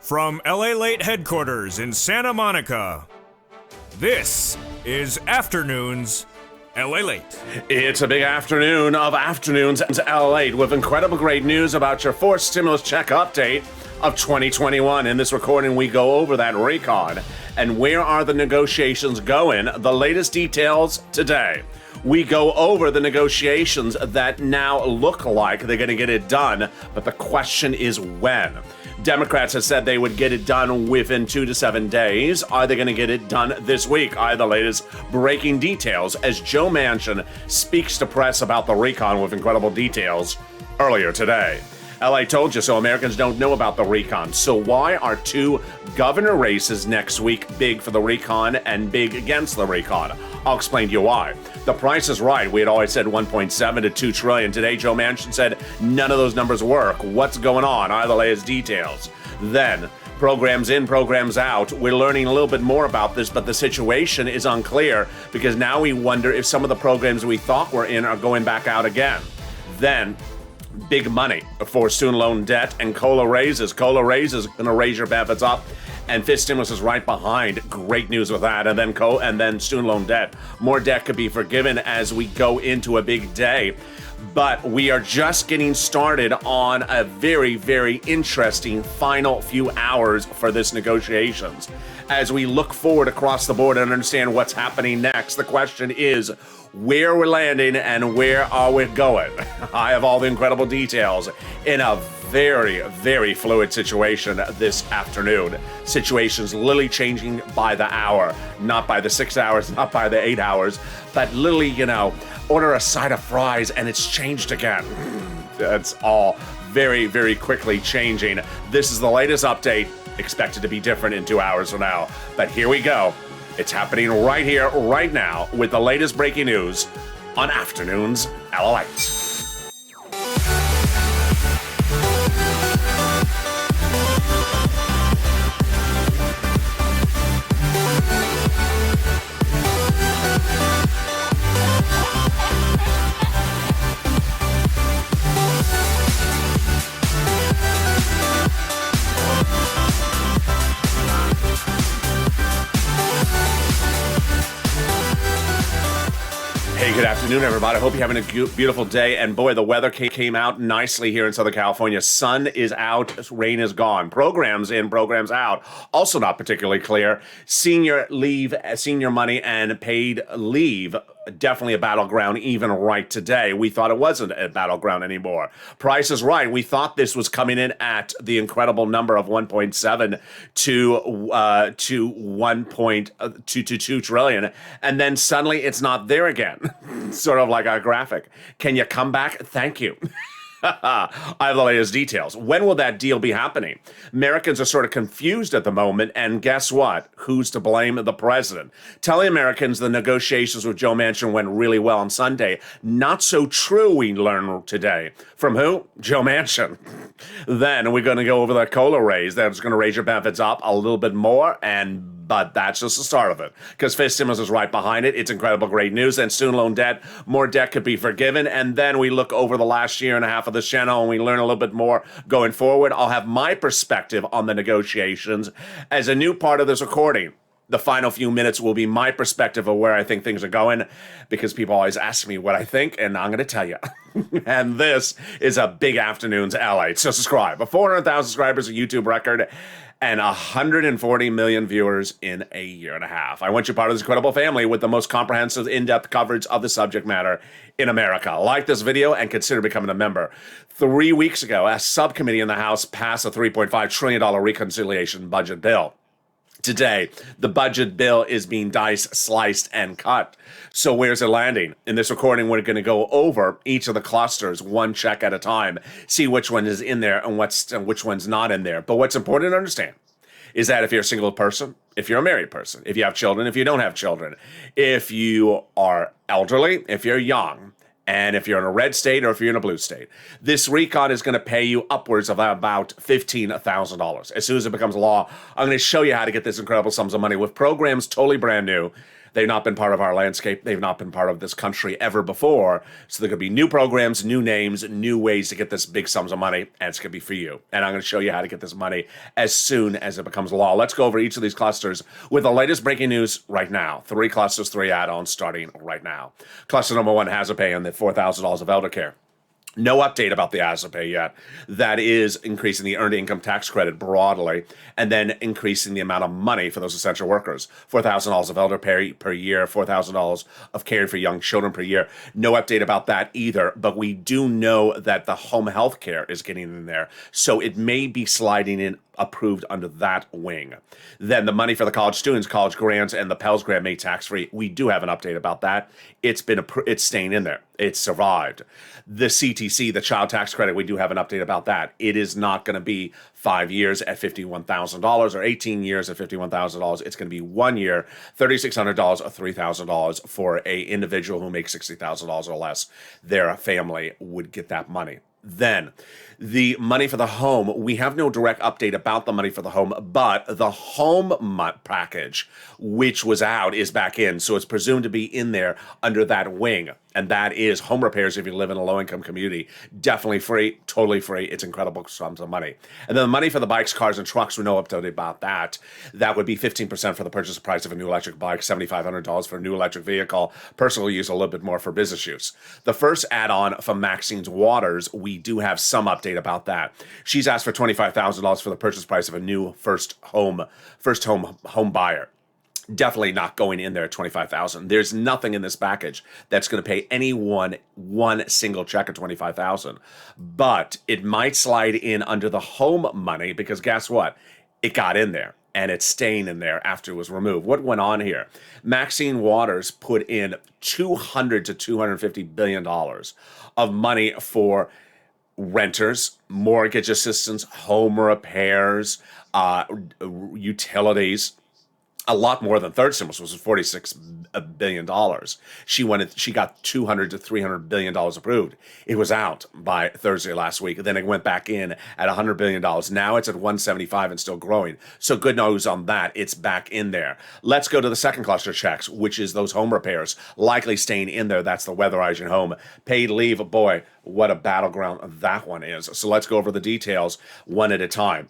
From LALATE headquarters in Santa Monica, this is Afternoons LALATE. It's a big afternoon of Afternoons LALATE with incredible great news about your fourth stimulus check update of 2021. In this recording, we go over that recon and where are the negotiations going, the latest details today. We go over the negotiations that now look like they're going to get it done, but the question is when. Democrats have said they would get it done within 2 to 7 days. Are they going to get it done this week? I have the latest breaking details as Joe Manchin speaks to press about the recon with incredible details earlier today. LA told you so. Americans don't know about the recon. So why are two governor races next week big for the recon and big against the recon? I'll explain to you why. The price is right. We had always said 1.7 to 2 trillion. Today, Joe Manchin said none of those numbers work. What's going on? I have the latest details. Then, programs in, programs out. We're learning a little bit more about this, but the situation is unclear because now we wonder if some of the programs we thought were in are going back out again. Then, big money for student loan debt and COLA raises. COLA raises going to raise your benefits up, and fifth stimulus is right behind. Great news with that. And then student loan debt. More debt could be forgiven as we go into a big day. But we are just getting started on a very, very interesting final few hours for this negotiations. As we look forward across the board and understand what's happening next, the question is where we're landing and where are we going. I have all the incredible details in a very, very fluid situation this afternoon. Situations literally changing by the hour, not by the 6 hours, not by the 8 hours, but literally, order a side of fries and it's changed again. That's all very, very quickly changing. This is the latest update, expected to be different in 2 hours from now. But here we go. It's happening right here, right now, with the latest breaking news on Afternoons LALATE. Good afternoon, everybody. I hope you're having a beautiful day. And boy, the weather came out nicely here in Southern California. Sun is out, rain is gone. Programs in, programs out. Also not particularly clear. Senior money and paid leave. Definitely a battleground even right today. We thought it wasn't a battleground anymore. Price is right. We thought this was coming in at the incredible number of 1.7 to 2 trillion. And then suddenly it's not there again. Sort of like our graphic. Can you come back? Thank you. I have the latest details. When will that deal be happening? Americans are sort of confused at the moment, and guess what? Who's to blame? The president. Telling Americans the negotiations with Joe Manchin went really well on Sunday. Not so true, we learned today. From who? Joe Manchin. Then we're going to go over the COLA raise. That's going to raise your benefits up a little bit more, but that's just the start of it. Because fifth stimulus is right behind it. It's incredible, great news. And student loan debt, more debt could be forgiven. And then we look over the last year and a half of this channel and we learn a little bit more going forward. I'll have my perspective on the negotiations as a new part of this recording. The final few minutes will be my perspective of where I think things are going, because people always ask me what I think, and I'm going to tell you. And this is a big Afternoons LALATE. So subscribe. 400,000 subscribers, a YouTube record, and 140 million viewers in a year and a half. I want you part of this incredible family with the most comprehensive, in-depth coverage of the subject matter in America. Like this video and consider becoming a member. 3 weeks ago, a subcommittee in the House passed a $3.5 trillion reconciliation budget bill. Today, the budget bill is being diced, sliced, and cut. So where's it landing? In this recording, we're going to go over each of the clusters, one check at a time, see which one is in there and which one's not in there. But what's important to understand is that if you're a single person, if you're a married person, if you have children, if you don't have children, if you are elderly, if you're young, and if you're in a red state or if you're in a blue state, this recon is going to pay you upwards of about $15,000. As soon as it becomes law, I'm going to show you how to get this incredible sums of money with programs totally brand new They've not been part of our landscape. They've not been part of this country ever before. So there could be new programs, new names, new ways to get this big sums of money, and it's going to be for you. And I'm going to show you how to get this money as soon as it becomes law. Let's go over each of these clusters with the latest breaking news right now. 3 clusters, 3 add-ons starting right now. Cluster number 1, hazard pay and the $4,000 of elder care. No update about the hazard pay yet. That is increasing the earned income tax credit broadly and then increasing the amount of money for those essential workers. $4,000 of elder pay per year, $4,000 of care for young children per year. No update about that either, but we do know that the home health care is getting in there. So it may be sliding in approved under that wing. Then the money for the college students, college grants, and the Pell Grant made tax-free. We do have an update about that. It's staying in there. It survived. The CTC, the child tax credit, we do have an update about that. It is not going to be 5 years at $51,000 or 18 years at $51,000. It's going to be 1 year, $3,600 or $3,000 for a individual who makes $60,000 or less. Their family would get that money. Then the money for the home, we have no direct update about the money for the home, but the home package, which was out, is back in. So it's presumed to be in there under that wing. And that is home repairs if you live in a low-income community. Definitely free, totally free. It's incredible sums of money. And then the money for the bikes, cars, and trucks, we know update about that. That would be 15% for the purchase price of a new electric bike, $7,500 for a new electric vehicle, personal use, a little bit more for business use. The first add-on from Maxine's Waters, we do have some update about that. She's asked for $25,000 for the purchase price of a new first home buyer. Definitely not going in there at $25,000. There's nothing in this package that's going to pay anyone one single check of $25,000. But it might slide in under the home money because guess what? It got in there and it's staying in there after it was removed. What went on here? Maxine Waters put in $200 to $250 billion of money for renters, mortgage assistance, home repairs, utilities. A lot more than third stimulus, was $46 billion. She got $200 to $300 billion approved. It was out by Thursday last week. Then it went back in at $100 billion. Now it's at 175 and still growing. So good news on that. It's back in there. Let's go to the second cluster of checks, which is those home repairs likely staying in there. That's the weatherizing home. Paid leave, boy, what a battleground that one is. So let's go over the details one at a time.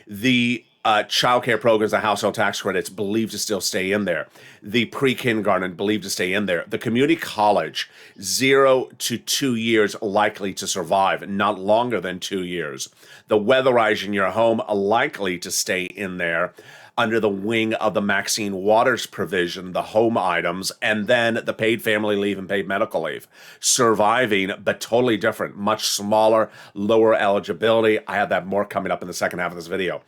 The child care programs, the household tax credits, believed to still stay in there. The pre-kindergarten believed to stay in there. The community college, 0 to 2 years likely to survive, not longer than 2 years. The weatherizing your home likely to stay in there under the wing of the Maxine Waters provision, the home items, and then the paid family leave and paid medical leave. Surviving, but totally different, much smaller, lower eligibility. I have that more coming up in the second half of this video.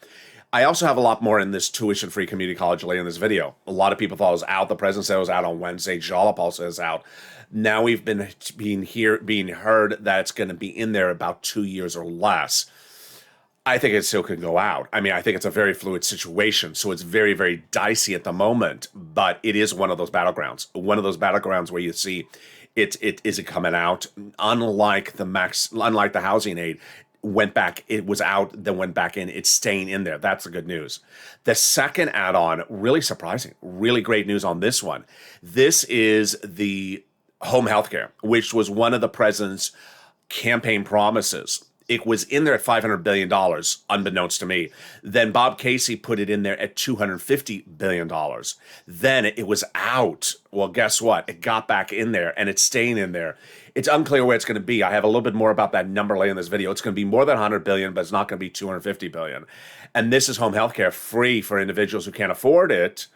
I also have a lot more in this tuition-free community college later in this video. A lot of people thought it was out. The president said it was out on Wednesday. Jalop also is out. Now we've been being heard that it's going to be in there about 2 years or less. I think it still could go out. I mean, I think it's a very fluid situation, so it's very, very dicey at the moment, but it is one of those battlegrounds. One of those battlegrounds where you see it coming out, unlike the housing aid. Went back, it was out, then went back in, it's staying in there. That's the good news. The second add-on, really surprising, really great news on this one. This is the home health care, which was one of the president's campaign promises. It was in there at $500 billion, unbeknownst to me. Then Bob Casey put it in there at $250 billion. Then it was out. Well, guess what? It got back in there, and it's staying in there. It's unclear where it's going to be. I have a little bit more about that number later in this video. It's going to be more than $100 billion, but it's not going to be $250 billion. And this is home health care free for individuals who can't afford it,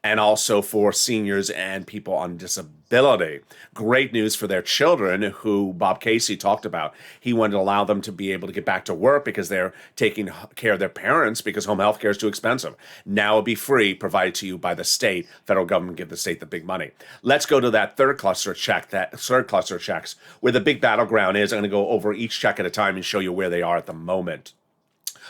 and also for seniors and people on disability. Great news for their children, who Bob Casey talked about. He wanted to allow them to be able to get back to work because they're taking care of their parents because home health care is too expensive. Now it'll be free, provided to you by the state. Federal government give the state the big money. Let's go to that third cluster of checks, where the big battleground is. I'm going to go over each check at a time and show you where they are at the moment.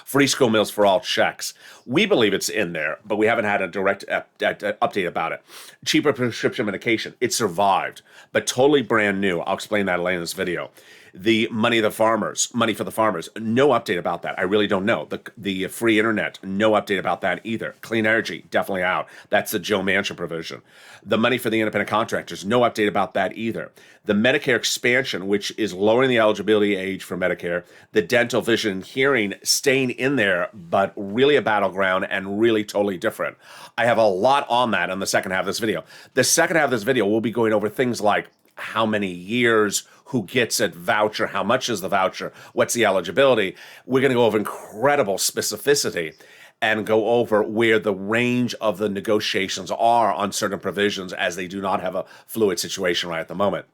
Free school meals for all checks. We believe it's in there, but we haven't had a direct update about it. Cheaper prescription medication. It survived, but totally brand new. I'll explain that later in this video. The money for the farmers, no update about that. I really don't know. The free internet, no update about that either. Clean energy, definitely out. That's the Joe Manchin provision. The money for the independent contractors, no update about that either. The Medicare expansion, which is lowering the eligibility age for Medicare. The dental, vision, and hearing staying in there, but really a battleground and really totally different. I have a lot on that in the second half of this video. The second half of this video, we'll be going over things like how many years, who gets a voucher, how much is the voucher, what's the eligibility. We're going to go over incredible specificity and go over where the range of the negotiations are on certain provisions, as they do not have a fluid situation right at the moment.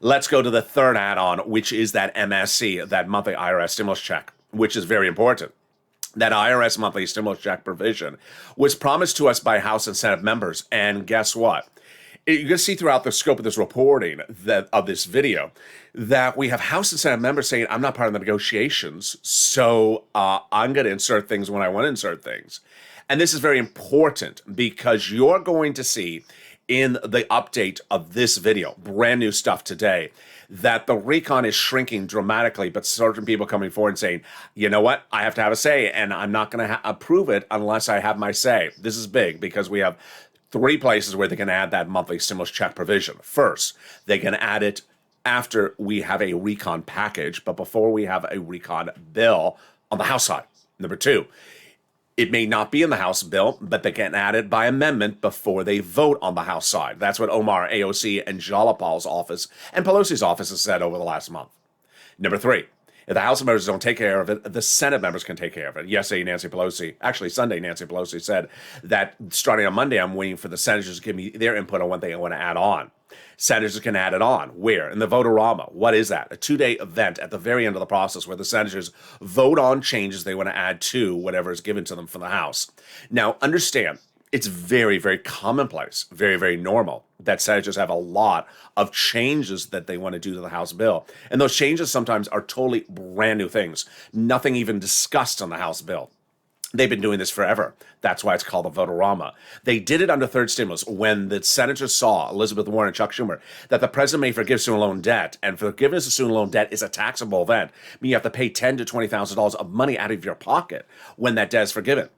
Let's go to the third add-on, which is that MSC, that monthly IRS stimulus check, which is very important. That IRS monthly stimulus check provision was promised to us by House and Senate members, and guess what? You're going to see throughout the scope of this reporting of this video that we have House and Senate members saying, I'm not part of the negotiations, so I'm going to insert things when I want to insert things. And this is very important because you're going to see in the update of this video, brand new stuff today, that the recon is shrinking dramatically, but certain people coming forward and saying, you know what, I have to have a say, and I'm not going to approve it unless I have my say. This is big because we have 3 places where they can add that monthly stimulus check provision. First, they can add it after we have a recon package, but before we have a recon bill on the House side. Number 2, it may not be in the House bill, but they can add it by amendment before they vote on the House side. That's what Omar, AOC, and Jalapal's office and Pelosi's office has said over the last month. Number 3, if the House members don't take care of it, the Senate members can take care of it. Yesterday, Sunday, Nancy Pelosi said that starting on Monday, I'm waiting for the senators to give me their input on what they want to add on. Senators can add it on. Where? In the Votorama. What is that? A 2-day event at the very end of the process where the senators vote on changes they want to add to whatever is given to them from the House. Now, understand, it's very, very commonplace, very, very normal that senators have a lot of changes that they want to do to the House bill. And those changes sometimes are totally brand new things, nothing even discussed on the House bill. They've been doing this forever. That's why it's called the Votorama. They did it under third stimulus when the senators saw, Elizabeth Warren and Chuck Schumer, that the president may forgive student loan debt, and forgiveness of student loan debt is a taxable event. I mean, you have to pay $10,000 to $20,000 of money out of your pocket when that debt is forgiven.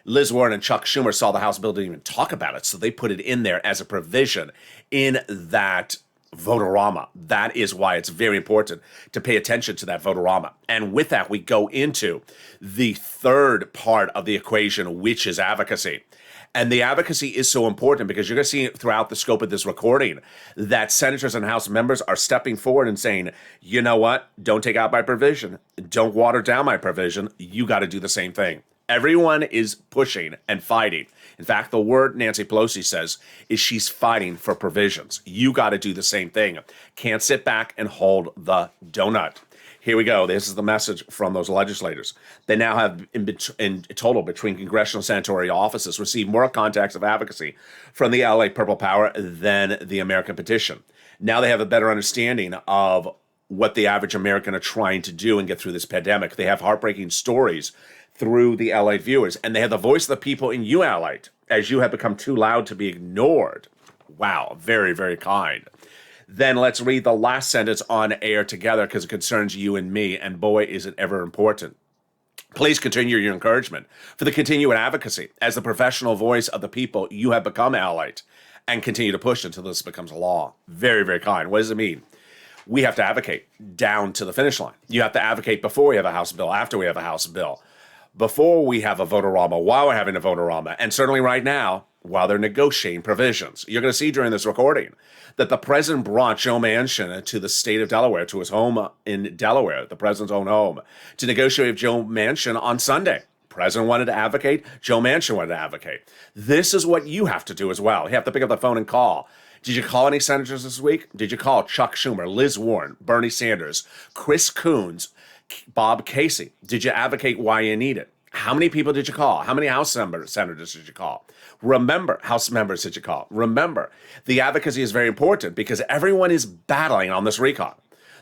Liz Warren and Chuck Schumer saw the House bill didn't even talk about it, so they put it in there as a provision in that Votorama. That is why it's very important to pay attention to that Votorama. And with that, we go into the third part of the equation, which is advocacy. And the advocacy is so important because you're going to see throughout the scope of this recording that senators and House members are stepping forward and saying, you know what, don't take out my provision. Don't water down my provision. You got to do the same thing. Everyone is pushing and fighting. In fact, the word Nancy Pelosi says is she's fighting for provisions. You got to do the same thing. Can't sit back and hold the donut. Here we go. This is the message from those legislators. They now have, in total, between congressional and senatorial offices, received more contacts of advocacy from the LA Purple Power than the American Petition. Now they have a better understanding of what the average American are trying to do and get through this pandemic. They have heartbreaking stories through the LA viewers, and they have the voice of the people in you, LA, as you have become too loud to be ignored. Wow, very, very kind. Then let's read the last sentence on air together because it concerns you and me, and boy, is it ever important. Please continue your encouragement for the continued advocacy as the professional voice of the people you have become, LALATE, and continue to push until this becomes a law. Very, very kind. What does it mean? We have to advocate down to the finish line. You have to advocate before we have a House bill, after we have a House bill, before we have a Votorama, while we're having a Votorama, and certainly right now, while they're negotiating provisions. You're going to see during this recording that the president brought Joe Manchin to the state of Delaware, to his home in Delaware, the president's own home, to negotiate with Joe Manchin on Sunday. President wanted to advocate, Joe Manchin wanted to advocate. This is what you have to do as well. You have to pick up the phone and call. Did you call any senators this week? Did you call Chuck Schumer, Liz Warren, Bernie Sanders, Chris Coons, Bob Casey? Did you advocate why you need it? How many people did you call? How many senators did you call? Remember, House members did you call? Remember, the advocacy is very important because everyone is battling on this recon.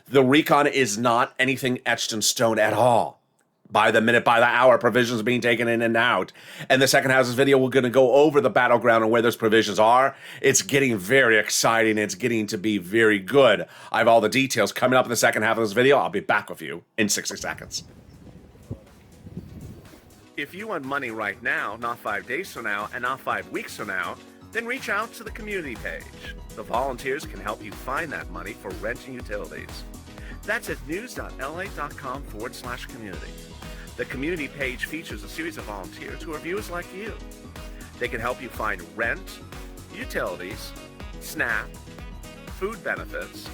The recon is not anything etched in stone at all. by the minute, by the hour, provisions being taken in and out. And the second half of this video, we're going to go over the battleground and where those provisions are. It's getting very exciting. It's getting to be very good. I have all the details coming up in the second half of this video. I'll be back with you in 60 seconds. If you want money right now, not 5 days from now, and not 5 weeks from now, then reach out to the community page. The volunteers can help you find that money for rent and utilities. That's at news.lalate.com/community. The community page features a series of volunteers who are viewers like you. They can help you find rent, utilities, SNAP, food benefits,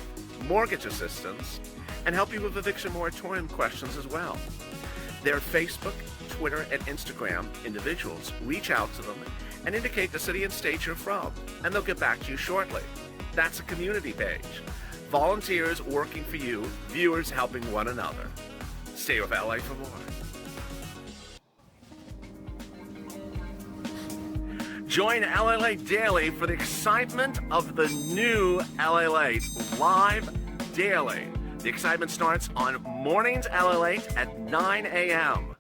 mortgage assistance, and help you with eviction moratorium questions as well. Their Facebook, Twitter, and Instagram individuals reach out to them and indicate the city and state you're from, and they'll get back to you shortly. That's a community page. Volunteers working for you, viewers helping one another. Stay with LA for more. Join LALATE Daily for the excitement of the new LALATE live daily. The excitement starts on mornings LALATE at 9 a.m.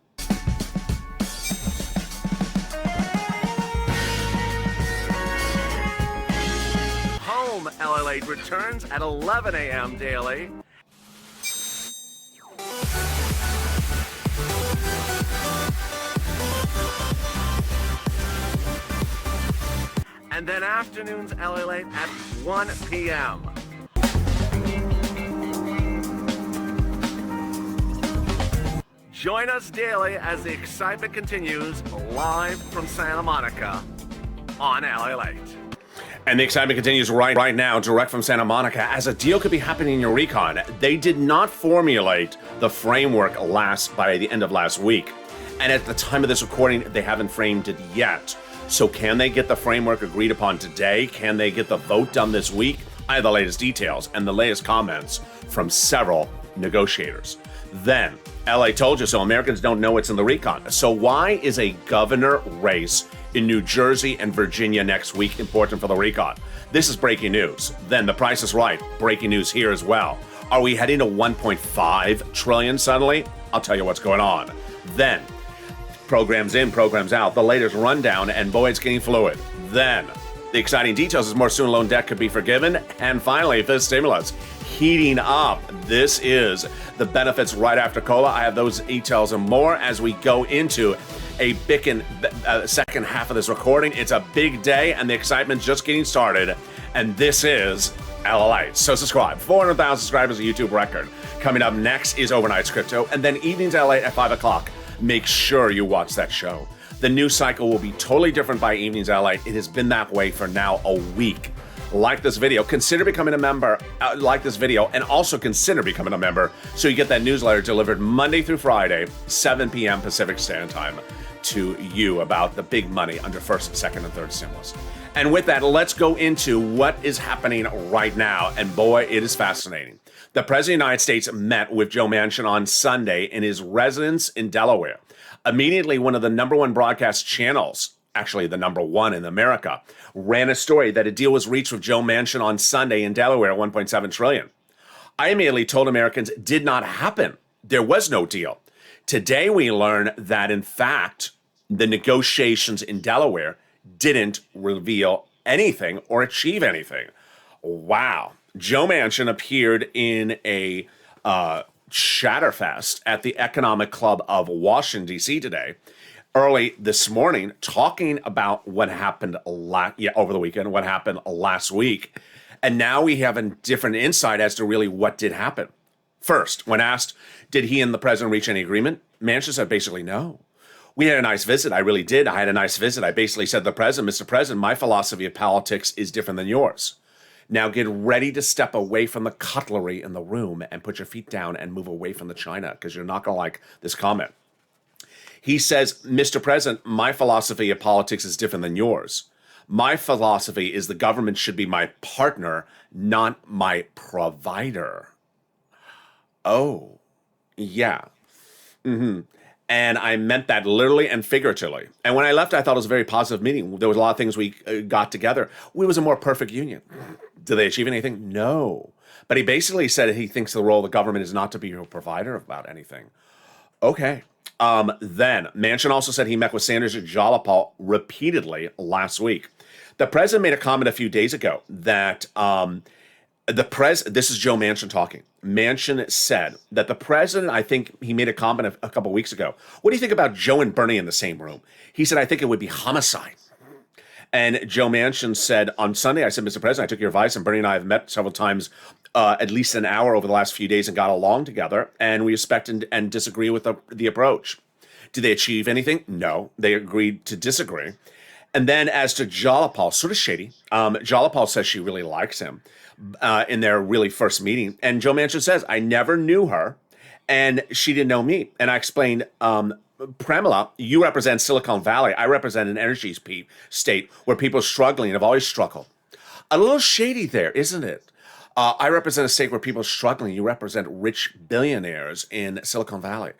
Home LALATE returns at 11 a.m. daily. And then afternoons LALATE at 1 p.m. Join us daily as the excitement continues live from Santa Monica on LALATE. And the excitement continues right now, direct from Santa Monica, as a deal could be happening in your recon. They did not formulate the framework by the end of last week. And at the time of this recording, they haven't framed it yet. So can they get the framework agreed upon today? Can they get the vote done this week? I have the latest details and the latest comments from several negotiators. Then, LA told you so. Americans don't know what's in the recon. So why is a governor race in New Jersey and Virginia next week important for the recon? This is breaking news. Then The Price is Right. Breaking news here as well. Are we heading to 1.5 trillion suddenly? I'll tell you what's going on. Then, programs in, programs out. The latest rundown, and boy, it's getting fluid. Then, the exciting details as more student loan debt could be forgiven. And finally, this stimulus heating up. This is the benefits right after COLA. I have those details and more as we go into a second half of this recording. It's a big day, and the excitement's just getting started. And this is LALATE. So subscribe. 400,000 subscribers, a YouTube record. Coming up next is Overnight's Crypto, and then Evenings LALATE at 5 o'clock. Make sure you watch that show. The news cycle will be totally different by Evenings LALATE. It has been that way for now a week. Like this video, consider becoming a member, like this video, and also consider becoming a member so you get that newsletter delivered Monday through Friday, 7 p.m. Pacific Standard Time to you about the big money under first, second, and third stimulus. And with that, let's go into what is happening right now. And boy, it is fascinating. The President of the United States met with Joe Manchin on Sunday in his residence in Delaware. Immediately, one of the number one broadcast channels, actually the number one in America, ran a story that a deal was reached with Joe Manchin on Sunday in Delaware at 1.7 trillion. I immediately told Americans it did not happen. There was no deal. Today, we learn that, in fact, the negotiations in Delaware didn't reveal anything or achieve anything. Wow. Joe Manchin appeared in a Chatterfest at the Economic Club of Washington, D.C. today, early this morning, talking about what happened over the weekend, what happened last week. And now we have a different insight as to really what did happen. First, when asked, did he and the president reach any agreement? Manchin said basically no. We had a nice visit. I really did. I had a nice visit. I basically said to the president, Mr. President, my philosophy of politics is different than yours. Now get ready to step away from the cutlery in the room and put your feet down and move away from the china because you're not going to like this comment. He says, Mr. President, my philosophy of politics is different than yours. My philosophy is the government should be my partner, not my provider. Oh, yeah. And I meant that literally and figuratively. And when I left, I thought it was a very positive meeting. There was a lot of things we got together. We was a more perfect union. Did they achieve anything? No. But he basically said he thinks the role of the government is not to be your provider about anything. Okay. Then Manchin also said he met with Sanders and Jalopal repeatedly last week. The president made a comment a few days ago that this is Joe Manchin talking. Manchin said that the president, I think he made a comment a couple weeks ago. What do you think about Joe and Bernie in the same room? He said, I think it would be homicide. And Joe Manchin said on Sunday, I said, Mr. President, I took your advice, and Bernie and I have met several times, at least an hour over the last few days, and got along together, and we respect and disagree with the approach. Did they achieve anything? No. They agreed to disagree. And then as to Jalopal, sort of shady, Jalopal says she really likes him in their really first meeting. And Joe Manchin says, I never knew her, and she didn't know me. And I explained, Pramila, you represent Silicon Valley. I represent an energy state where people are struggling and have always struggled. A little shady there, isn't it? I represent a state where people are struggling. You represent rich billionaires in Silicon Valley.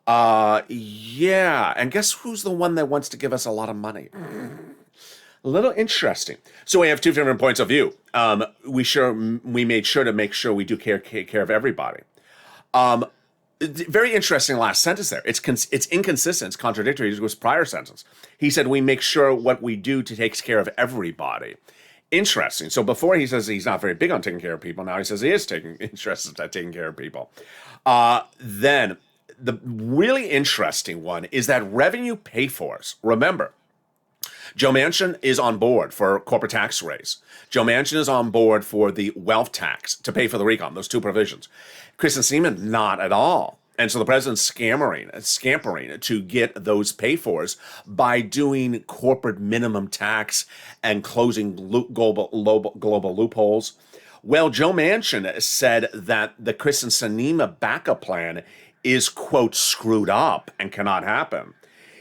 Yeah. And guess who's the one that wants to give us a lot of money? A little interesting. So we have two different points of view. We made sure to make sure we do take care of everybody. Very interesting last sentence there. It's inconsistent. It's contradictory to his prior sentence. He said, we make sure what we do takes care of everybody. Interesting. So before he says he's not very big on taking care of people. Now he says he is interested in taking care of people. Then the really interesting one is that revenue pay-fors. Remember, Joe Manchin is on board for corporate tax raise. Joe Manchin is on board for the wealth tax to pay for the recon, those two provisions. Kristen Sinema, not at all. And so the president's scampering to get those pay-fors by doing corporate minimum tax and closing global loopholes. Well, Joe Manchin said that the Kristen Sinema backup plan is, quote, screwed up and cannot happen.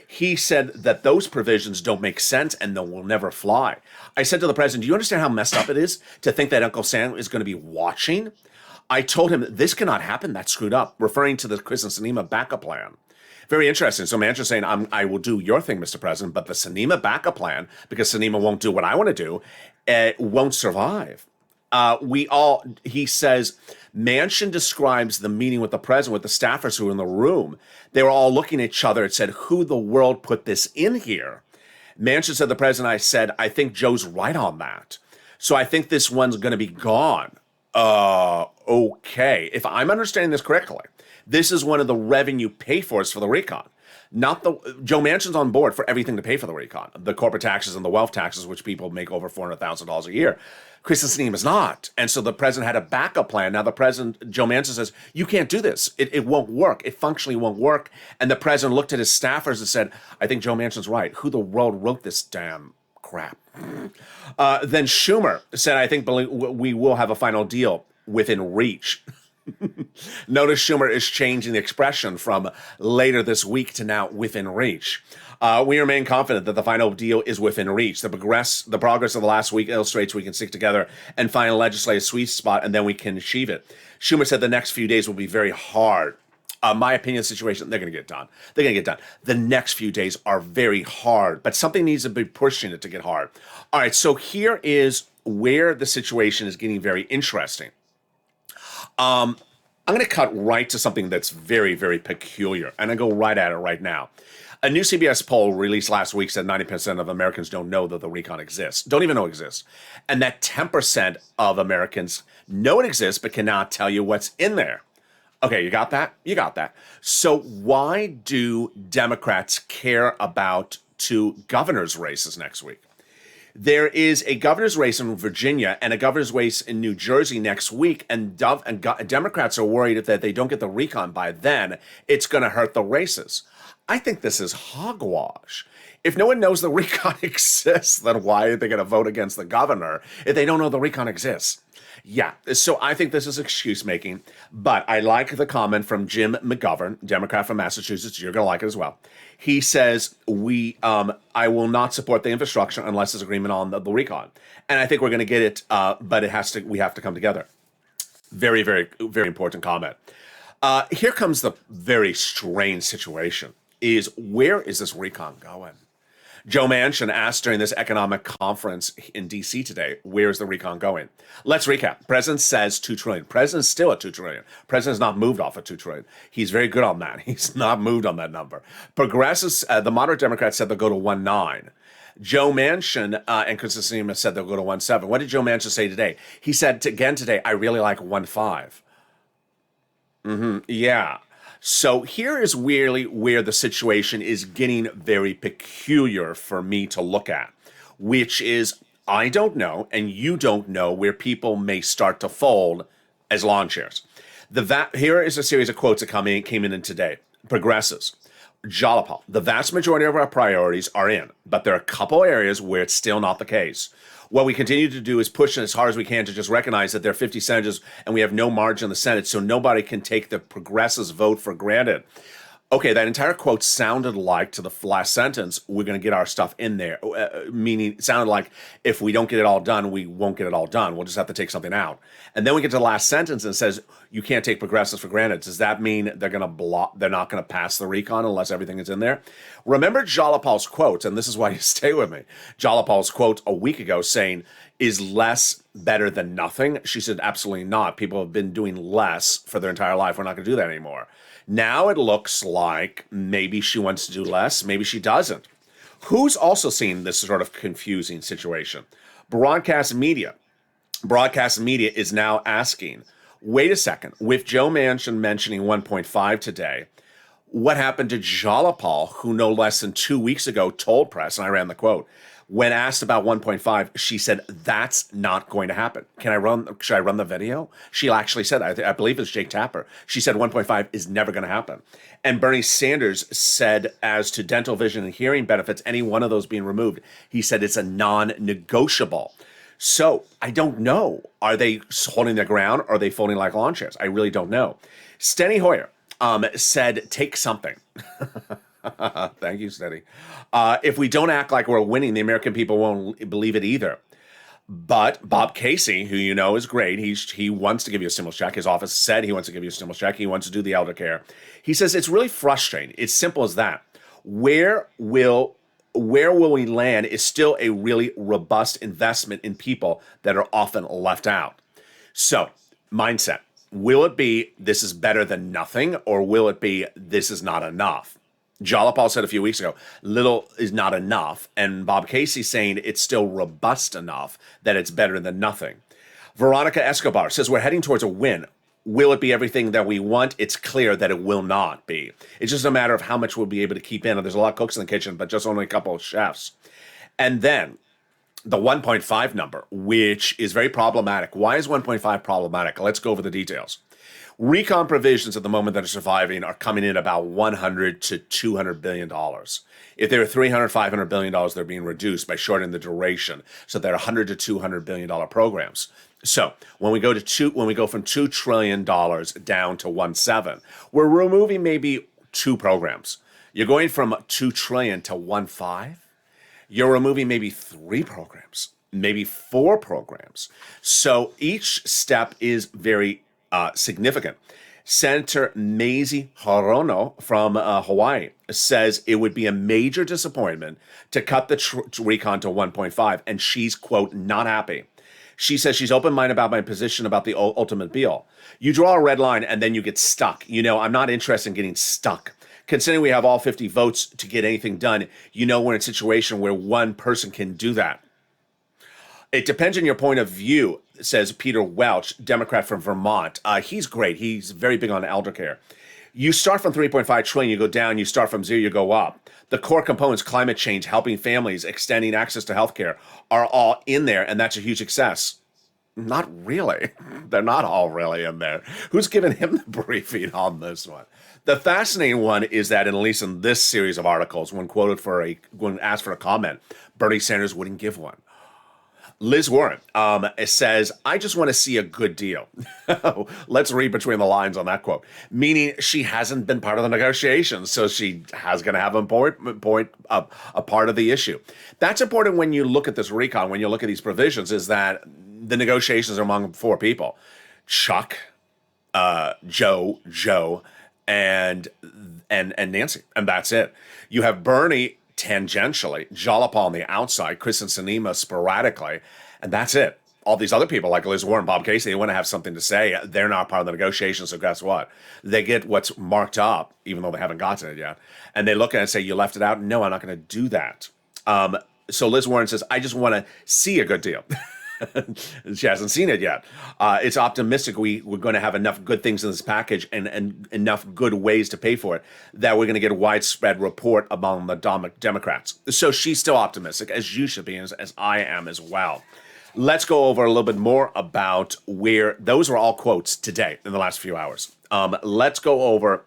He said that those provisions don't make sense and they will never fly. I said to the president, do you understand how messed up it is to think that Uncle Sam is going to be watching? I told him this cannot happen. That's screwed up, referring to the Kristen Sinema backup plan. Very interesting. So Manchin saying, I will do your thing, Mr. President, but the Sinema backup plan, because Sinema won't do what I want to do, won't survive. He says, Manchin describes the meeting with the president, with the staffers who were in the room. They were all looking at each other and said, who the world put this in here? Manchin said, the president, I think Joe's right on that. So I think this one's going to be gone. Okay. If I'm understanding this correctly, this is one of the revenue pay-fors for the recon. Joe Manchin's on board for everything to pay for the recon, the corporate taxes and the wealth taxes, which people make over $400,000 a year. Kristen Sinema is not. And so the president had a backup plan. Now the president, Joe Manchin, says, you can't do this. It won't work. It functionally won't work. And the president looked at his staffers and said, I think Joe Manchin's right. Who the world wrote this damn crap? Then Schumer said, I think we will have a final deal within reach. Notice Schumer is changing the expression from later this week to now within reach. We remain confident that the final deal is within reach. The progress of the last week illustrates we can stick together and find a legislative sweet spot, and then we can achieve it. Schumer said the next few days will be very hard. My opinion situation, they're going to get done. They're going to get done. The next few days are very hard, but something needs to be pushing it to get hard. All right, so here is where the situation is getting very interesting. I'm going to cut right to something that's very, very peculiar, and I go right at it right now. A new CBS poll released last week said 90% of Americans don't know that the recon exists, don't even know it exists, and that 10% of Americans know it exists but cannot tell you what's in there. Okay, you got that? You got that. So why do Democrats care about two governor's races next week? There is a governor's race in Virginia and a governor's race in New Jersey next week, and Democrats are worried that they don't get the recon by then, it's going to hurt the races. I think this is hogwash. If no one knows the recon exists, then why are they going to vote against the governor if they don't know the recon exists? Yeah, so I think this is excuse making, but I like the comment from Jim McGovern, Democrat from Massachusetts. You're going to like it as well. He says, I will not support the infrastructure unless there's agreement on the recon. And I think we're going to get it, but we have to come together. Very, very, very important comment. Here comes the very strange situation is where is this recon going? Joe Manchin asked during this economic conference in D.C. today, where's the recon going? Let's recap. President says $2 trillion. President's still at $2 trillion. President's not moved off of $2 trillion. He's very good on that. He's not moved on that number. Progressives, the moderate Democrats said they'll go to 1.9. Joe Manchin and Chris Christine said they'll go to 1.7. What did Joe Manchin say today? He said again today, I really like 1.5. Yeah. So here is really where the situation is getting very peculiar for me to look at, which is I don't know and you don't know where people may start to fold as lawn chairs. Here is a series of quotes that came in today. Progressives. Jalapal. The vast majority of our priorities are in, but there are a couple areas where it's still not the case. What we continue to do is push as hard as we can to just recognize that there are 50 senators and we have no margin in the Senate, so nobody can take the progressives' vote for granted. Okay, that entire quote sounded like, to the last sentence, we're going to get our stuff in there, meaning it sounded like if we don't get it all done, we won't get it all done. We'll just have to take something out. And then we get to the last sentence and it says, you can't take progressives for granted. Does that mean they're going to block? They're not going to pass the recon unless everything is in there? Remember Jalapal's quote, and this is why you stay with me. Jalapal's quote a week ago saying, is less better than nothing? She said, absolutely not. People have been doing less for their entire life. We're not going to do that anymore. Now it looks like maybe she wants to do less, maybe she doesn't. Who's also seen this sort of confusing situation? Broadcast media. Broadcast media is now asking, wait a second, with Joe Manchin mentioning 1.5 today, what happened to Jalapal, who no less than 2 weeks ago told press, and I ran the quote, when asked about 1.5, she said, that's not going to happen. Should I run the video? She actually said, I believe it's Jake Tapper. She said 1.5 is never going to happen. And Bernie Sanders said, as to dental, vision, and hearing benefits, any one of those being removed, he said it's a non-negotiable. So I don't know. Are they holding their ground? Or are they folding like lawn chairs? I really don't know. Steny Hoyer said, take something. Thank you, Steady. If we don't act like we're winning, the American people won't believe it either. But Bob Casey, who you know is great, he wants to give you a stimulus check. His office said he wants to give you a stimulus check. He wants to do the elder care. He says it's really frustrating. It's simple as that. Where will we land is still a really robust investment in people that are often left out. So, mindset. Will it be this is better than nothing, or will it be this is not enough? Jalapal said a few weeks ago, little is not enough, and Bob Casey saying it's still robust enough that it's better than nothing. Veronica Escobar says we're heading towards a win. Will it be everything that we want? It's clear that it will not be. It's just a matter of how much we'll be able to keep in. And there's a lot of cooks in the kitchen, but just only a couple of chefs. And then the 1.5 number, which is very problematic. Why is 1.5 problematic? Let's go over the details. Recon provisions at the moment that are surviving are coming in about $100 to $200 billion. If they were $300, $500 billion, they're being reduced by shortening the duration. So they're $100 to $200 billion programs. So when we go from $2 trillion down to 1.7, we're removing maybe two programs. You're going from $2 trillion to 1.5. You're removing maybe three programs, maybe four programs. So each step is very significant. Senator Mazie Hirono from Hawaii says it would be a major disappointment to cut the recon to 1.5, and she's, quote, not happy. She says she's open-minded about my position about the ultimate bill. You draw a red line and then you get stuck. You know, I'm not interested in getting stuck. Considering we have all 50 votes to get anything done, you know we're in a situation where one person can do that. It depends on your point of view, says Peter Welch, Democrat from Vermont. He's great. He's very big on elder care. You start from 3.5 trillion, you go down. You start from zero, you go up. The core components, climate change, helping families, extending access to healthcare, are all in there, and that's a huge success. Not really. They're not all really in there. Who's giving him the briefing on this one? The fascinating one is that, at least in this series of articles, when asked for a comment, Bernie Sanders wouldn't give one. Liz Warren says, I just want to see a good deal. Let's read between the lines on that quote. Meaning she hasn't been part of the negotiations, so she has going to have a part of the issue. That's important when you look at this recon, when you look at these provisions, is that the negotiations are among four people. Chuck, Joe, and Nancy, and that's it. You have Bernie tangentially, Jalapa on the outside, Chris and Sinema sporadically, and that's it. All these other people like Liz Warren, Bob Casey, they want to have something to say. They're not part of the negotiations, so guess what? They get what's marked up, even though they haven't gotten it yet. And they look at it and say, you left it out? No, I'm not going to do that. So Liz Warren says, I just want to see a good deal. She hasn't seen it yet. It's optimistic we're going to have enough good things in this package and enough good ways to pay for it that we're going to get a widespread report among the Democrats. So she's still optimistic, as you should be, as I am as well. Let's go over a little bit more about where those were all quotes today in the last few hours. Let's go over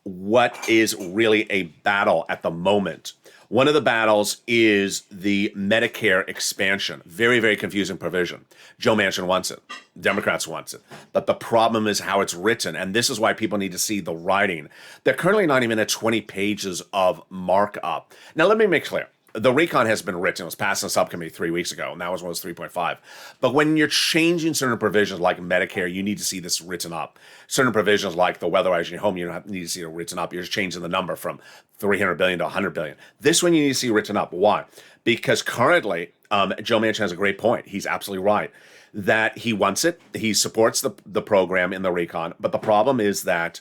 what is really a battle at the moment. One of the battles is the Medicare expansion. Very, very confusing provision. Joe Manchin wants it. Democrats wants it. But the problem is how it's written, and this is why people need to see the writing. They're currently not even at 20 pages of markup. Now, let me make clear. The recon has been written. It was passed in the subcommittee 3 weeks ago, and that was 3.5. But when you're changing certain provisions like Medicare, you need to see this written up. Certain provisions like the weatherizing your home, you don't need to see it written up. You're just changing the number from 300 billion to 100 billion. This one you need to see written up. Why? Because currently, Joe Manchin has a great point. He's absolutely right that he wants it. He supports the program in the recon. But the problem is that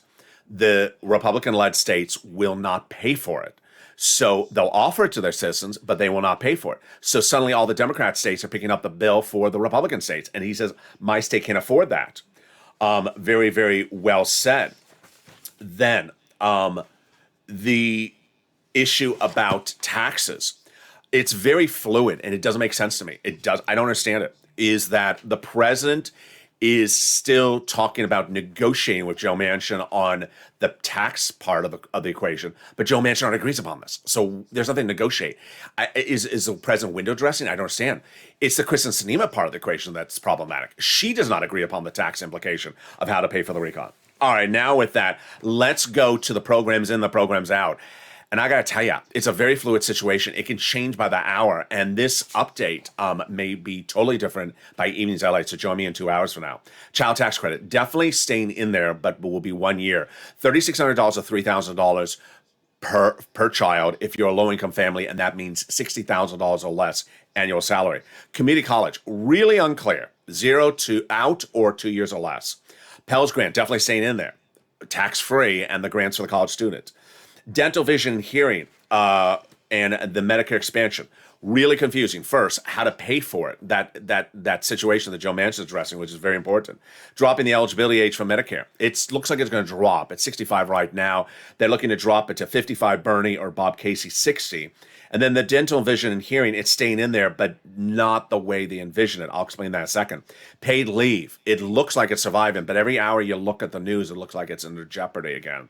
the Republican-led states will not pay for it. So they'll offer it to their citizens, but they will not pay for it. So suddenly all the Democrat states are picking up the bill for the Republican states. And he says, my state can't afford that. Very, very well said. Then the issue about taxes, it's very fluid and it doesn't make sense to me. I don't understand it, is that the president is still talking about negotiating with Joe Manchin on the tax part of the equation, but Joe Manchin already agrees upon this. So there's nothing to negotiate. Is the president window dressing? I don't understand. It's the Kristen Sinema part of the equation that's problematic. She does not agree upon the tax implication of how to pay for the recon. All right, now with that, let's go to the programs in, the programs out. And I got to tell you, it's a very fluid situation. It can change by the hour. And this update may be totally different by evening's LA. So join me in 2 hours from now. Child tax credit, definitely staying in there, but will be 1 year. $3,600 to $3,000 per child if you're a low-income family, and that means $60,000 or less annual salary. Community college, really unclear. 0 to out or 2 years or less. Pell's grant, definitely staying in there. Tax-free, and the grants for the college student. Dental, vision, and hearing, and the Medicare expansion. Really confusing. First, how to pay for it. That situation that Joe Manchin is addressing, which is very important. Dropping the eligibility age for Medicare. It looks like it's going to drop. It's 65 right now. They're looking to drop it to 55, Bernie or Bob Casey, 60. And then the dental, vision, and hearing, it's staying in there, but not the way they envision it. I'll explain that in a second. Paid leave. It looks like it's surviving, but every hour you look at the news, it looks like it's under jeopardy again.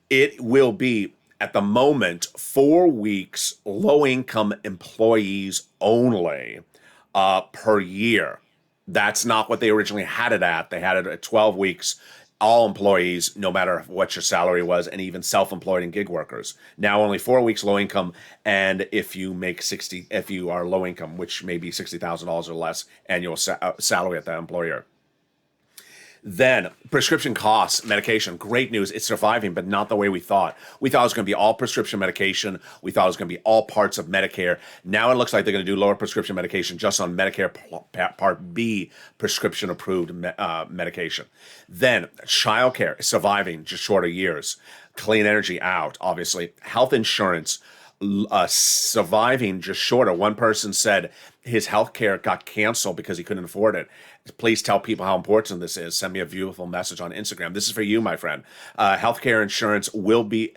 It will be, at the moment, 4 weeks low-income employees only per year. That's not what they originally had it at. They had it at 12 weeks, all employees, no matter what your salary was, and even self-employed and gig workers. Now only 4 weeks low income, and if you are low income, which may be $60,000 or less annual salary at that employer. Then, prescription costs, medication. Great news. It's surviving, but not the way we thought. We thought it was going to be all prescription medication. We thought it was going to be all parts of Medicare. Now it looks like they're going to do lower prescription medication just on Medicare Part B prescription-approved medication. Then, childcare is surviving, just short of years. Clean energy out, obviously. Health insurance surviving just short of. One person said his health care got canceled because he couldn't afford it. Please tell people how important this is. Send me a beautiful message on Instagram. This is for you, my friend. Healthcare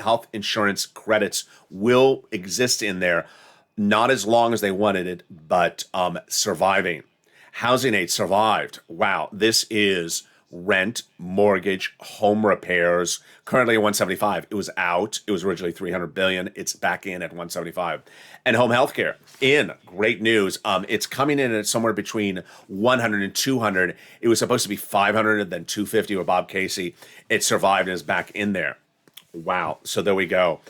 health insurance credits will exist in there, not as long as they wanted it, but surviving. Housing aid survived. Wow, this is rent, mortgage, home repairs. Currently at 175. It was out. It was originally 300 billion. It's back in at 175. And home health care in. Great news. It's coming in at somewhere between 100 and 200. It was supposed to be 500 and then 250 with Bob Casey. It survived and is back in there. Wow. So there we go.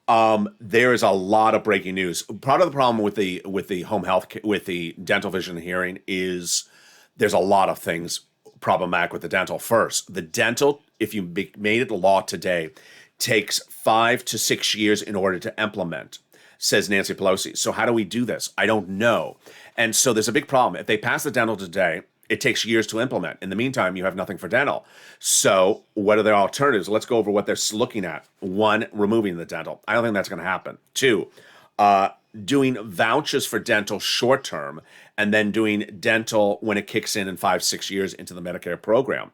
There is a lot of breaking news. Part of the problem with the home health, with the dental, vision, and hearing is there's a lot of things problematic with the dental. First, the dental, if you made it law today, takes 5 to 6 years in order to implement. says Nancy Pelosi. So how do we do this? I don't know. And so there's a big problem. If they pass the dental today, it takes years to implement. In the meantime, you have nothing for dental. So what are their alternatives? Let's go over what they're looking at. One, removing the dental. I don't think that's going to happen. Two, doing vouchers for dental short term and then doing dental when it kicks in 5-6 years into the Medicare program.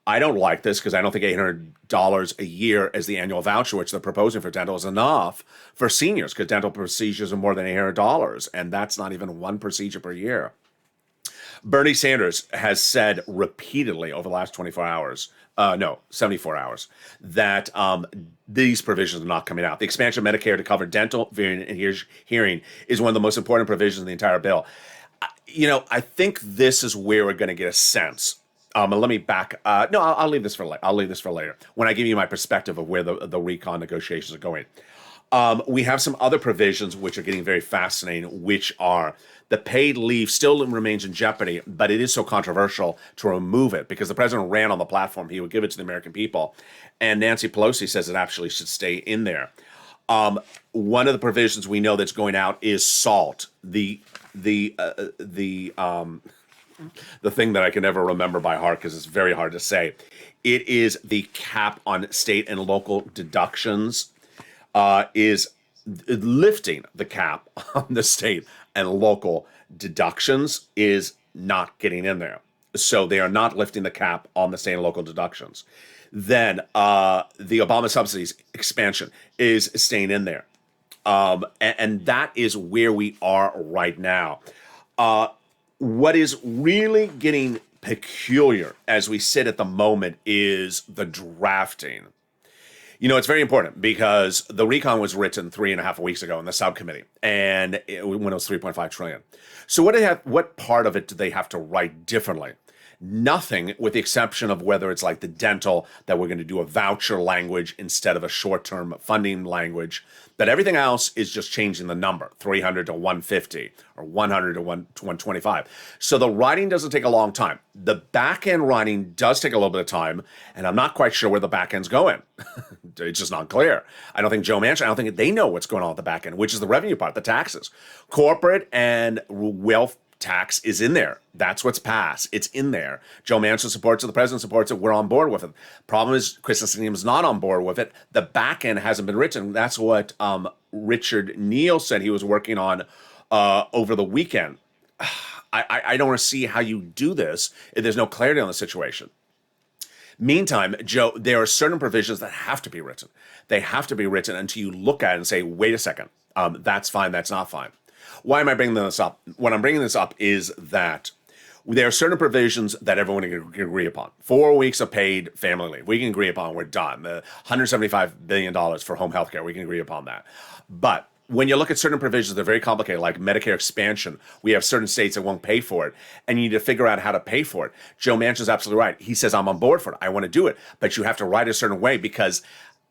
I don't like this because I don't think $800 a year as the annual voucher, which they're proposing for dental, is enough for seniors because dental procedures are more than $800, and that's not even one procedure per year. Bernie Sanders has said repeatedly over the last 74 hours, that these provisions are not coming out. The expansion of Medicare to cover dental, viewing, and hearing is one of the most important provisions in the entire bill. I think this is where we're going to get a sense. Let me back. I'll leave this for later. I'll leave this for later when I give you my perspective of where the recon negotiations are going. We have some other provisions which are getting very fascinating, which are the paid leave still remains in jeopardy, but it is so controversial to remove it because the president ran on the platform he would give it to the American people, and Nancy Pelosi says it actually should stay in there. One of the provisions we know that's going out is SALT, the thing that I can never remember by heart because it's very hard to say. It is the cap on state and local deductions, is lifting the cap on the state and local deductions is not getting in there. So they are not lifting the cap on the state and local deductions. Then the Obama subsidies expansion is staying in there. And that is where we are right now. What is really getting peculiar as we sit at the moment is the drafting. It's very important because the recon was written 3.5 weeks ago in the subcommittee, and when it was $3.5 trillion. So what part of it do they have to write differently? Nothing, with the exception of whether it's like the dental, that we're going to do a voucher language instead of a short-term funding language. But everything else is just changing the number, 300 to 150 or 100 to 125. So the writing doesn't take a long time. The back-end writing does take a little bit of time, and I'm not quite sure where the back-end's going. It's just not clear. I don't think Joe Manchin, I don't think they know what's going on at the back end, which is the revenue part, the taxes. Corporate and wealth tax is in there. That's what's passed. It's in there. Joe Manchin supports it. The president supports it. We're on board with it. Problem is, Kristen is not on board with it. The back end hasn't been written. That's what Richard Neal said he was working on over the weekend. I don't want to see how you do this if there's no clarity on the situation. Meantime, Joe, there are certain provisions that have to be written. They have to be written until you look at it and say, wait a second, that's fine, that's not fine. Why am I bringing this up? What I'm bringing this up is that there are certain provisions that everyone can agree upon. 4 weeks of paid family leave. We can agree upon. We're done. The $175 billion for home health care. We can agree upon that. But when you look at certain provisions, they're very complicated, like Medicare expansion. We have certain states that won't pay for it, and you need to figure out how to pay for it. Joe Manchin's absolutely right. He says, I'm on board for it. I want to do it. But you have to write a certain way because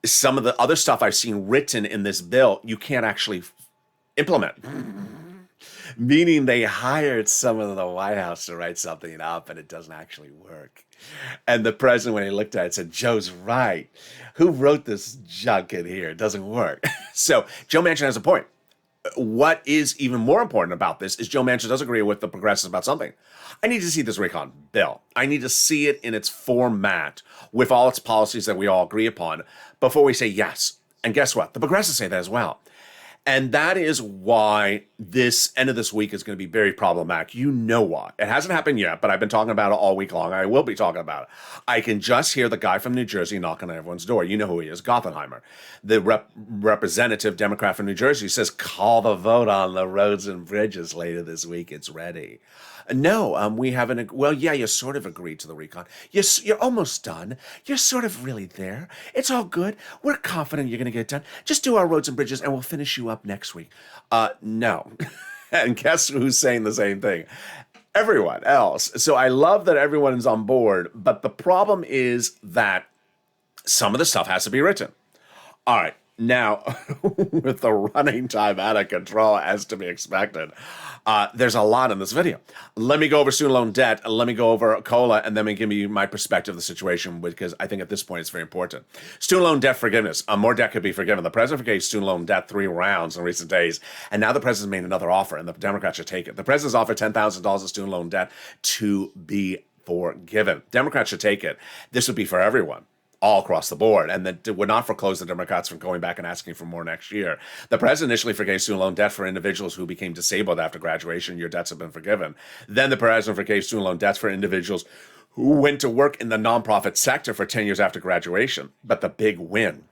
some of the other stuff I've seen written in this bill, you can't actually implement. Meaning they hired someone in the White House to write something up and it doesn't actually work. And the president, when he looked at it, said, Joe's right. Who wrote this junk in here? It doesn't work. So Joe Manchin has a point. What is even more important about this is Joe Manchin does agree with the progressives about something. I need to see this recon bill. I need to see it in its format with all its policies that we all agree upon before we say yes. And guess what? The progressives say that as well. And that is why this end of this week is going to be very problematic. You know why. It hasn't happened yet, but I've been talking about it all week long. I will be talking about it. I can just hear the guy from New Jersey knocking on everyone's door. You know who he is, Gothenheimer, the representative Democrat from New Jersey, says, call the vote on the roads and bridges later this week. It's ready. No, we haven't. Well, yeah, you sort of agreed to the recon. You're almost done. You're sort of really there. It's all good. We're confident you're going to get it done. Just do our roads and bridges and we'll finish you up next week. No. And guess who's saying the same thing? Everyone else. So I love that everyone is on board, but the problem is that some of the stuff has to be written. All right. Now, with the running time out of control, as to be expected, there's a lot in this video. Let me go over student loan debt, let me go over COLA, and then let me give you my perspective of the situation, because I think at this point it's very important. Student loan debt forgiveness. More debt could be forgiven. The president forgave student loan debt 3 rounds in recent days, and now the president's made another offer, and the Democrats should take it. The president's offered $10,000 of student loan debt to be forgiven. Democrats should take it. This would be for everyone, all across the board, and that would not foreclose the Democrats from going back and asking for more next year. The president initially forgave student loan debt for individuals who became disabled after graduation. Your debts have been forgiven. Then the president forgave student loan debts for individuals who went to work in the nonprofit sector for 10 years after graduation. But the big win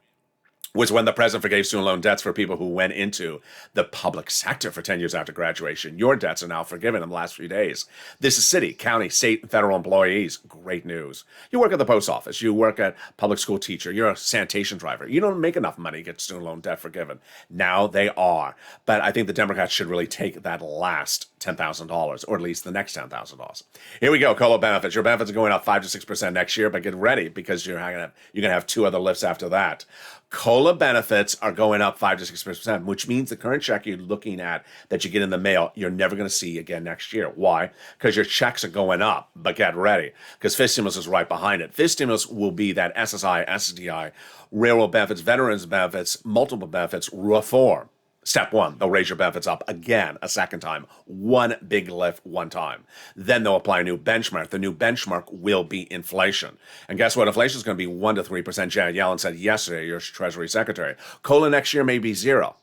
was when the president forgave student loan debts for people who went into the public sector for 10 years after graduation. Your debts are now forgiven in the last few days. This is city, county, state, and federal employees. Great news. You work at the post office. You work at public school teacher. You're a sanitation driver. You don't make enough money to get student loan debt forgiven. Now they are. But I think the Democrats should really take that last $10,000, or at least the next $10,000. Here we go. COLA benefits. Your benefits are going up 5 to 6% next year, but get ready, because you're going to have 2 other lifts after that. COLA benefits are going up 5 to 6%, which means the current check you're looking at that you get in the mail, you're never going to see again next year. Why? Because your checks are going up, but get ready, because FIS stimulus is right behind it. FIS stimulus will be that SSI, SSDI, railroad benefits, veterans benefits, multiple benefits reform. Step 1, they'll raise your benefits up again a second time. One big lift, one time. Then they'll apply a new benchmark. The new benchmark will be inflation. And guess what? Inflation is going to be 1 to 3%. Janet Yellen said yesterday, your Treasury Secretary. COLA next year may be 0.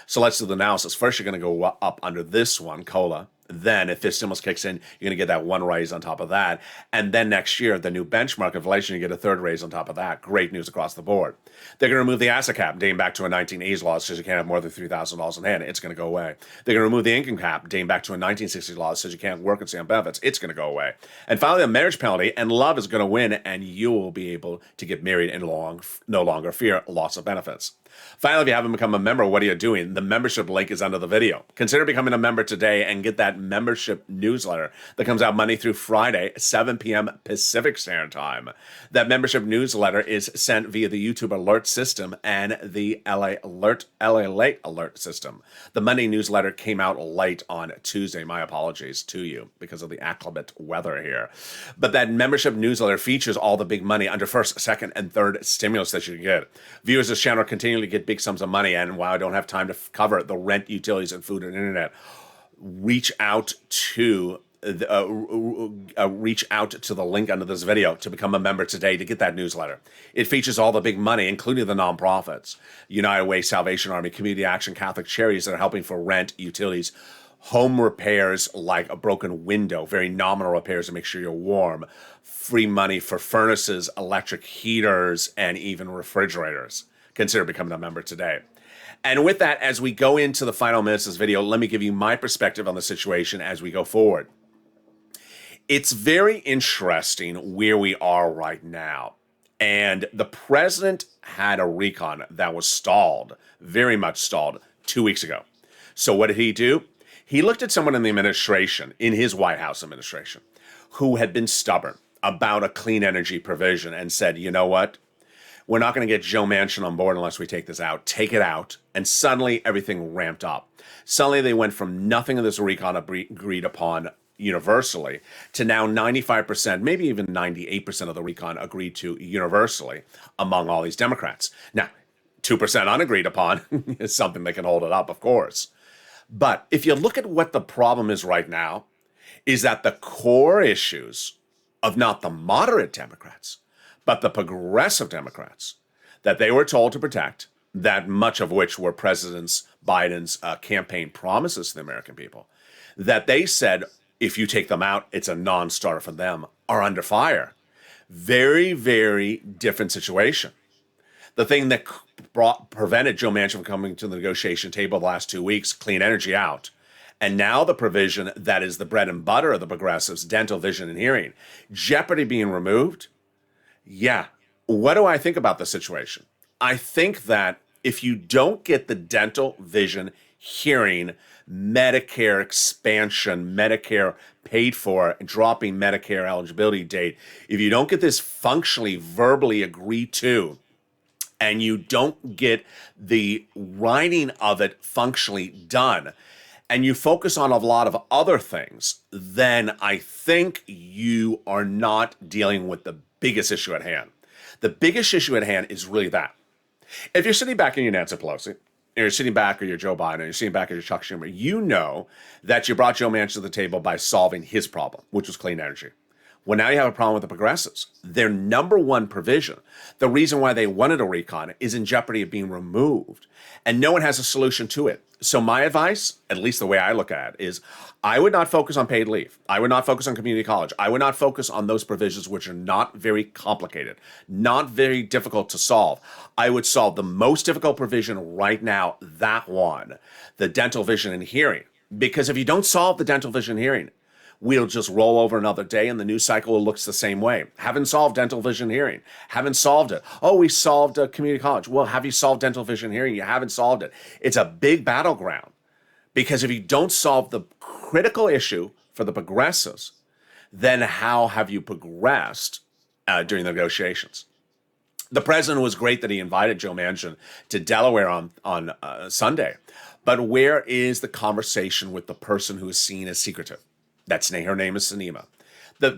So let's do the analysis. First, you're going to go up under this one, COLA. Then if this stimulus kicks in, you're going to get that 1 raise on top of that. And then next year, the new benchmark inflation, you get a 3rd raise on top of that. Great news across the board. They're going to remove the asset cap dating back to a 1980s law, says you can't have more than $3,000 in hand. It's going to go away. They're going to remove the income cap dating back to a 1960s law, says you can't work and stay on benefits. It's going to go away. And finally, the marriage penalty, and love is going to win, and you will be able to get married and no longer fear loss of benefits. Finally, if you haven't become a member, what are you doing? The membership link is under the video. Consider becoming a member today and get that membership newsletter that comes out Monday through Friday, 7 p.m. Pacific Standard Time. That membership newsletter is sent via the YouTube alert system and the LALATE alert system. The Monday newsletter came out late on Tuesday. My apologies to you because of the acclimate weather here. But that membership newsletter features all the big money under 1st, 2nd, and 3rd stimulus that you can get. Viewers of this channel continue to get big sums of money, and while I don't have time to cover the rent, utilities, and food and internet, reach out to the link under this video to become a member today to get that newsletter. It features all the big money, including the nonprofits, United Way, Salvation Army, Community Action, Catholic Charities that are helping for rent, utilities, home repairs like a broken window, very nominal repairs to make sure you're warm, free money for furnaces, electric heaters, and even refrigerators. Consider becoming a member today. And with that, as we go into the final minutes of this video, let me give you my perspective on the situation as we go forward. It's very interesting where we are right now. And the president had a recon that was stalled, very much stalled, 2 weeks ago. So what did he do? He looked at someone in the administration, in his White House administration, who had been stubborn about a clean energy provision and said, you know what? We're not going to get Joe Manchin on board unless we take this out. Take it out. And suddenly everything ramped up. Suddenly they went from nothing of this recon agreed upon universally to now 95%, maybe even 98% of the recon agreed to universally among all these Democrats. Now, 2% unagreed upon is something that can hold it up, of course. But if you look at what the problem is right now, is that the core issues of not the moderate Democrats, but the progressive Democrats that they were told to protect, that much of which were President Biden's campaign promises to the American people, that they said, if you take them out, it's a non-starter for them, are under fire. Very, very different situation. The thing that prevented Joe Manchin from coming to the negotiation table the last 2 weeks, clean energy out. And now the provision that is the bread and butter of the progressives, dental, vision, and hearing, jeopardy being removed. Yeah. What do I think about the situation? I think that if you don't get the dental, vision, hearing, Medicare expansion, Medicare paid for, dropping Medicare eligibility date, if you don't get this functionally, verbally agreed to and you don't get the writing of it functionally done, and you focus on a lot of other things, then I think you are not dealing with the biggest issue at hand. The biggest issue at hand is really that. If you're sitting back in your Nancy Pelosi, or you're sitting back or you're Joe Biden, or you're sitting back or you're Chuck Schumer, you know that you brought Joe Manchin to the table by solving his problem, which was clean energy. Well, now you have a problem with the progressives. Their number one provision, the reason why they wanted a recon, is in jeopardy of being removed. And no one has a solution to it. So my advice, at least the way I look at it, is I would not focus on paid leave. I would not focus on community college. I would not focus on those provisions which are not very complicated, not very difficult to solve. I would solve the most difficult provision right now, that one, the dental, vision, and hearing. Because if you don't solve the dental, vision, hearing, we'll just roll over another day and the news cycle looks the same way. Haven't solved dental, vision, hearing. Haven't solved it. Oh, we solved community college. Well, have you solved dental, vision, hearing? You haven't solved it. It's a big battleground because if you don't solve the critical issue for the progressives, then how have you progressed during the negotiations? The president was great that he invited Joe Manchin to Delaware on Sunday, but where is the conversation with the person who is seen as secretive? Her name is Sinema.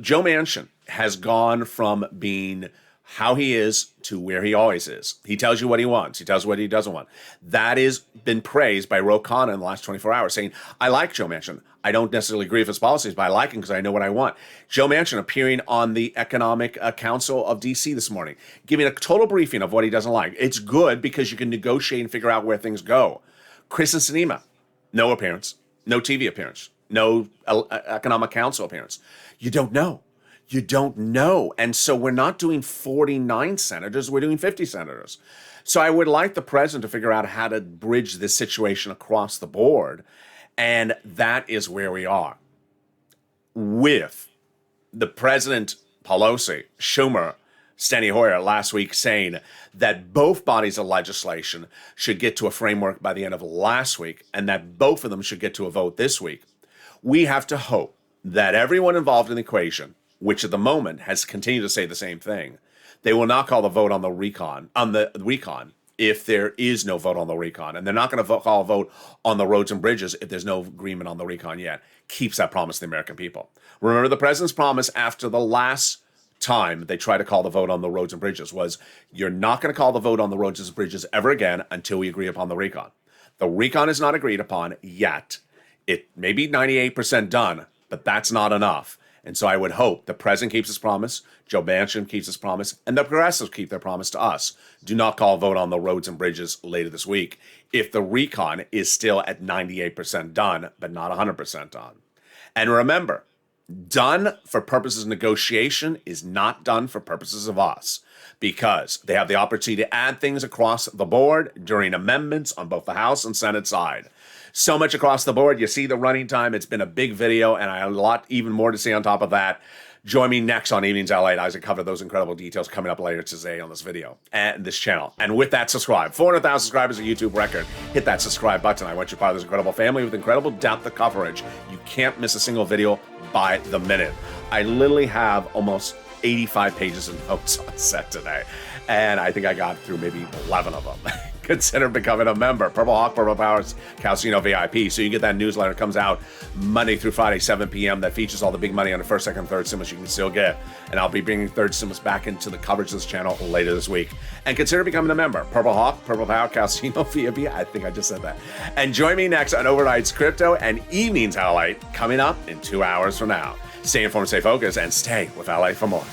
Joe Manchin has gone from being how he is to where he always is. He tells you what he wants. He tells you what he doesn't want. That has been praised by Ro Khanna in the last 24 hours, saying, I like Joe Manchin. I don't necessarily agree with his policies, but I like him because I know what I want. Joe Manchin appearing on the Economic Council of D.C. this morning, giving a total briefing of what he doesn't like. It's good because you can negotiate and figure out where things go. Chris and Sinema, no appearance, no TV appearance. No Economic Council appearance. You don't know. You don't know. And so we're not doing 49 senators, we're doing 50 senators. So I would like the president to figure out how to bridge this situation across the board. And that is where we are. With the president, Pelosi, Schumer, Steny Hoyer last week saying that both bodies of legislation should get to a framework by the end of last week and that both of them should get to a vote this week. We have to hope that everyone involved in the equation, which at the moment has continued to say the same thing, they will not call the vote on the recon, if there is no vote on the recon. And they're not going to call a vote on the roads and bridges if there's no agreement on the recon yet. Keeps that promise to the American people. Remember the president's promise after the last time they tried to call the vote on the roads and bridges was, you're not going to call the vote on the roads and bridges ever again until we agree upon the recon. The recon is not agreed upon yet. It may be 98% done, but that's not enough. And so I would hope the president keeps his promise, Joe Manchin keeps his promise, and the progressives keep their promise to us. Do not call a vote on the roads and bridges later this week if the recon is still at 98% done, but not 100% done. And remember, done for purposes of negotiation is not done for purposes of us, because they have the opportunity to add things across the board during amendments on both the House and Senate side. So much across the board. You see the running time. It's been a big video, and I have a lot even more to say on top of that. Join me next on Evenings LA as I cover those incredible details coming up later today on this video and this channel. And with that, subscribe. 400,000 subscribers, a YouTube record. Hit that subscribe button. I want you part of this incredible family with incredible depth of coverage. You can't miss a single video by the minute. I literally have almost 85 pages of notes on set today, and I think I got through maybe 11 of them. Consider becoming a member. Purple Hawk, Purple Powers, Calcino VIP. So you get that newsletter. It comes out Monday through Friday, 7 p.m. that features all the big money on the first, second, third stimulus you can still get. And I'll be bringing third stimulus back into the coverage of this channel later this week. And consider becoming a member. Purple Hawk, Purple Power, Calcino VIP. I think I just said that. And join me next on Overnight's Crypto and Evenings LA coming up in 2 hours from now. Stay informed, stay focused, and stay with LA for more.